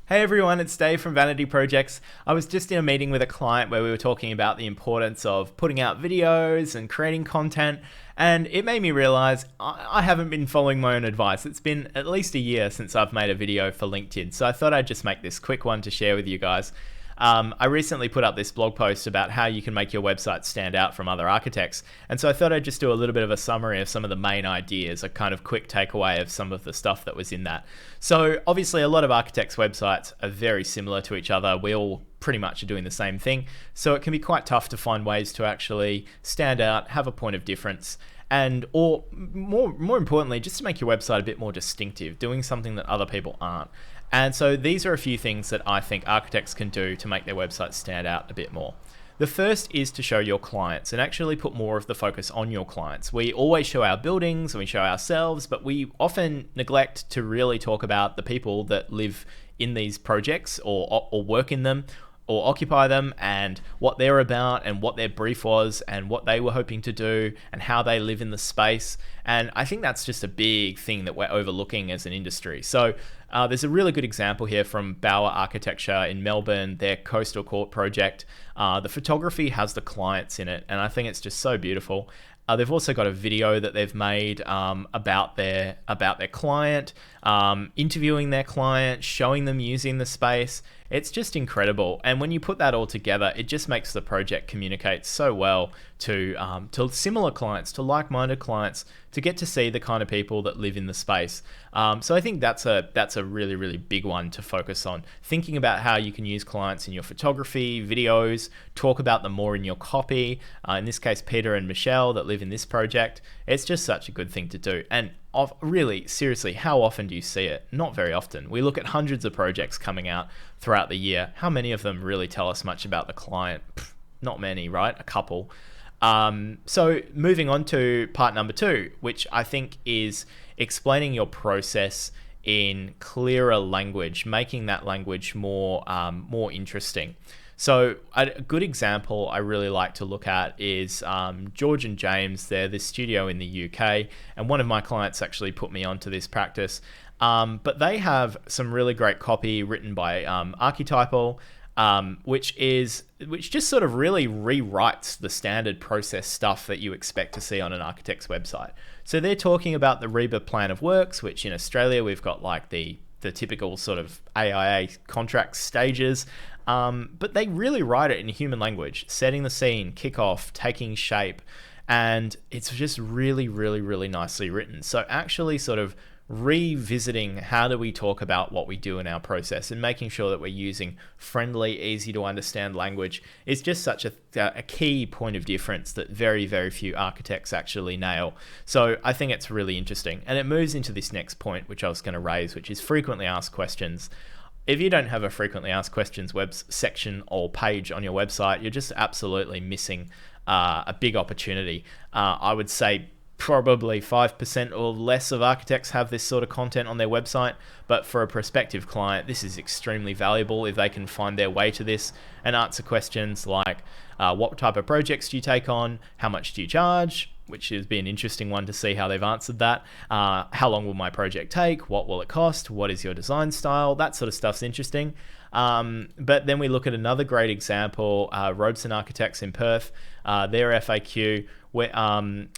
Hey everyone, it's Dave from Vanity Projects. I was just in a meeting with a client where we were talking about the importance of putting out videos and creating content, and it made me realize I haven't been following my own advice. It's been at least a year since I've made a video for LinkedIn, so I thought I'd just make this quick one to share with you guys. I recently put up this blog post about how you can make your website stand out from other architects. And so I thought I'd just do a little bit of a summary of some of the main ideas, a kind of quick takeaway of some of the stuff that was in that. So obviously a lot of architects' websites are very similar to each other. We all pretty much are doing the same thing. So it can be quite tough to find ways to actually stand out, have a point of difference, and or more importantly, just to make your website a bit more distinctive, doing something that other people aren't. And so these are a few things that I think architects can do to make their website stand out a bit more. The first is to show your clients and actually put more of the focus on your clients. We always show our buildings and we show ourselves, but we often neglect to really talk about the people that live in these projects or work in them or occupy them, and what they're about and what their brief was and what they were hoping to do and how they live in the space. And I think that's just a big thing that we're overlooking as an industry. So there's a really good example here from Bauer Architecture in Melbourne, their Coastal Court project. The photography has the clients in it, and I think it's just so beautiful. They've also got a video that they've made about their client, interviewing their client, showing them using the space. It's just incredible. And when you put that all together, it just makes the project communicate so well to similar clients, to like-minded clients, to get to see the kind of people that live in the space. So I think that's a really, really big one to focus on. Thinking about how you can use clients in your photography, videos, talk about them more in your copy. In this case, Peter and Michelle that live in this project. It's just such a good thing to do. And really, seriously, how often do you see it? Not very often. We look at hundreds of projects coming out throughout the year. How many of them really tell us much about the client? Not many, right? A couple. So moving on to part number 2, which I think is explaining your process in clearer language, making that language more interesting. So a good example I really like to look at is George and James. They're this studio in the UK, and one of my clients actually put me onto this practice. But they have some really great copy written by Archetypal, which just sort of really rewrites the standard process stuff that you expect to see on an architect's website. So they're talking about the REBA plan of works, which in Australia we've got like the typical sort of AIA contract stages. But they really write it in human language, setting the scene, kickoff, taking shape, and it's just really, really, really nicely written. So actually sort of revisiting how do we talk about what we do in our process and making sure that we're using friendly, easy to understand language is just such a key point of difference that very, very few architects actually nail. So I think it's really interesting. And it moves into this next point, which I was going to raise, which is frequently asked questions. If you don't have a frequently asked questions web section or page on your website, you're just absolutely missing a big opportunity. I would say probably 5% or less of architects have this sort of content on their website, but for a prospective client, this is extremely valuable if they can find their way to this and answer questions like, what type of projects do you take on? How much do you charge? Which has been an interesting one to see how they've answered that. How long will my project take? What will it cost? What is your design style? That sort of stuff's interesting. But then we look at another great example, Robeson Architects in Perth, their FAQ.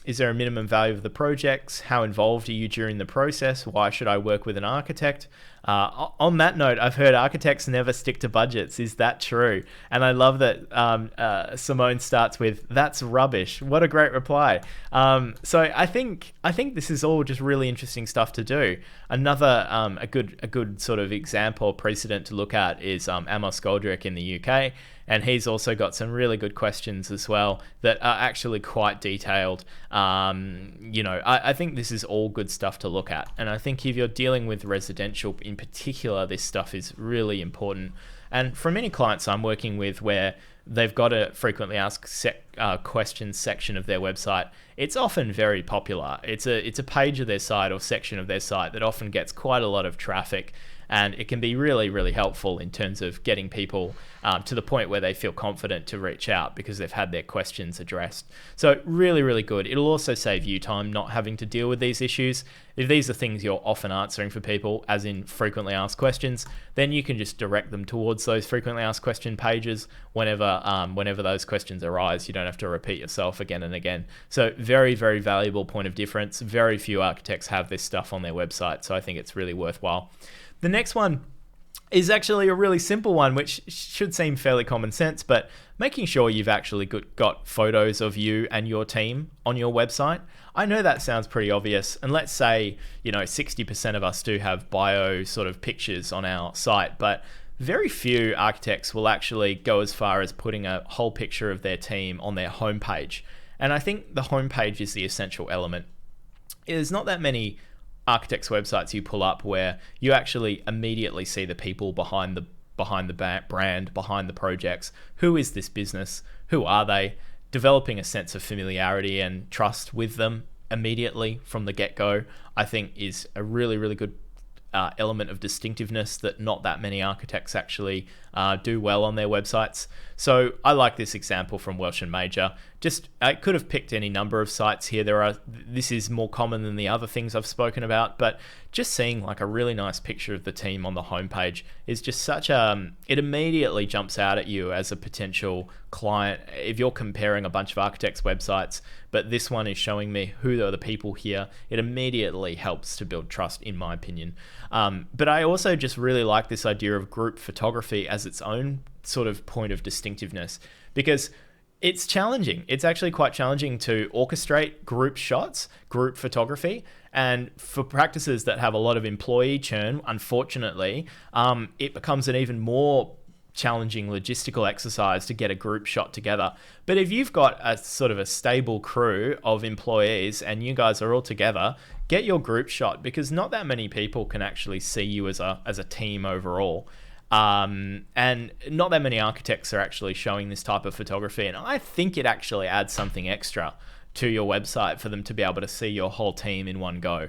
Is there a minimum value of the projects? How involved are you during the process? Why should I work with an architect? On that note, I've heard architects never stick to budgets. Is that true? And I love that Simone starts with, "That's rubbish." What a great reply. So I think this is all just really interesting stuff to do. Another a good sort of example precedent to look at is Amos Goldrick in the UK. And he's also got some really good questions as well that are actually quite detailed. I think this is all good stuff to look at. And I think if you're dealing with residential in particular, this stuff is really important. And for many clients I'm working with where they've got a frequently asked questions section of their website, it's often very popular. It's a page of their site or section of their site that often gets quite a lot of traffic. and it can be really, really helpful in terms of getting people to the point where they feel confident to reach out because they've had their questions addressed. So really, really good. It'll also save you time not having to deal with these issues. If these are things you're often answering for people, as in frequently asked questions, then you can just direct them towards those frequently asked question pages whenever those questions arise. You don't have to repeat yourself again and again. So very, very valuable point of difference. Very few architects have this stuff on their website, so I think it's really worthwhile. The next one is actually a really simple one, which should seem fairly common sense, but making sure you've actually got photos of you and your team on your website. I know that sounds pretty obvious, and let's say 60% of us do have bio sort of pictures on our site, but very few architects will actually go as far as putting a whole picture of their team on their homepage. And I think the homepage is the essential element. There's not that many architects' websites you pull up where you actually immediately see the people behind the brand, behind the projects. Who is this business? Who are they? Developing a sense of familiarity and trust with them immediately from the get-go, I think, is a really, really good element of distinctiveness that not that many architects actually do well on their websites. So I like this example from Welsh and Major. I could have picked any number of sites here. This is more common than the other things I've spoken about, but just seeing like a really nice picture of the team on the homepage is just it immediately jumps out at you as a potential client. If you're comparing a bunch of architects' websites, but this one is showing me who are the people here, it immediately helps to build trust, in my opinion. But I also just really like this idea of group photography as its own sort of point of distinctiveness, because it's challenging. It's actually quite challenging to orchestrate group shots, group photography. And for practices that have a lot of employee churn, unfortunately, it becomes an even more challenging logistical exercise to get a group shot together. But if you've got a sort of a stable crew of employees and you guys are all together, get your group shot, because not that many people can actually see you as a team overall. And not that many architects are actually showing this type of photography, and I think it actually adds something extra to your website for them to be able to see your whole team in one go.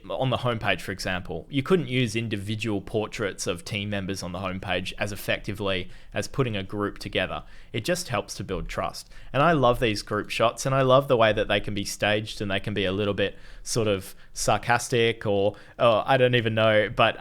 On the homepage, for example, you couldn't use individual portraits of team members on the homepage as effectively as putting a group together. It just helps to build trust. And I love these group shots, and I love the way that they can be staged and they can be a little bit sort of sarcastic or I don't even know, but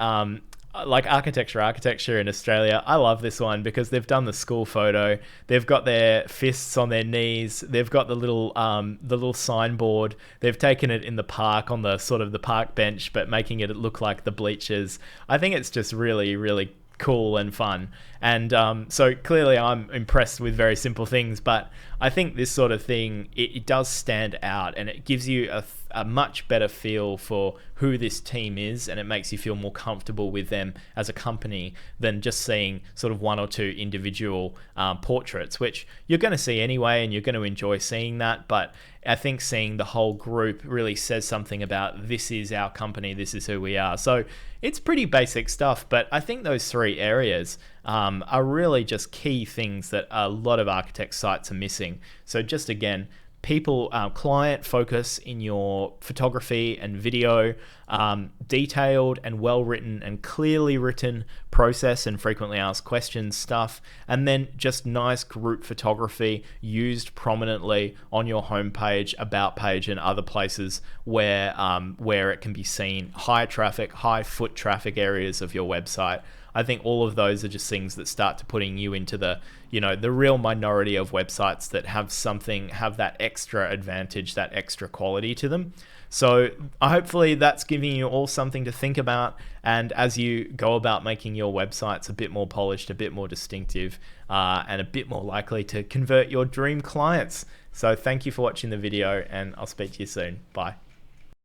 like architecture in Australia. I love this one because they've done the school photo. They've got their fists on their knees. They've got the little signboard. They've taken it in the park on the sort of the park bench, but making it look like the bleachers. I think it's just really, really cool and fun. And so clearly I'm impressed with very simple things, but I think this sort of thing, it does stand out, and it gives you a much better feel for who this team is, and it makes you feel more comfortable with them as a company than just seeing sort of one or two individual portraits, which you're going to see anyway, and you're going to enjoy seeing that. But I think seeing the whole group really says something about this is our company, this is who we are. So it's pretty basic stuff, but I think those three areas are really just key things that a lot of architect sites are missing. So just again, client focus in your photography and video, detailed and well-written and clearly written process and frequently asked questions stuff, and then just nice group photography used prominently on your homepage, about page, and other places where it can be seen, high traffic, high foot traffic areas of your website. I think all of those are just things that start to putting you into the real minority of websites that have that extra advantage, that extra quality to them. So hopefully that's giving you all something to think about, and as you go about making your websites a bit more polished, a bit more distinctive, and a bit more likely to convert your dream clients. So thank you for watching the video, and I'll speak to you soon. Bye.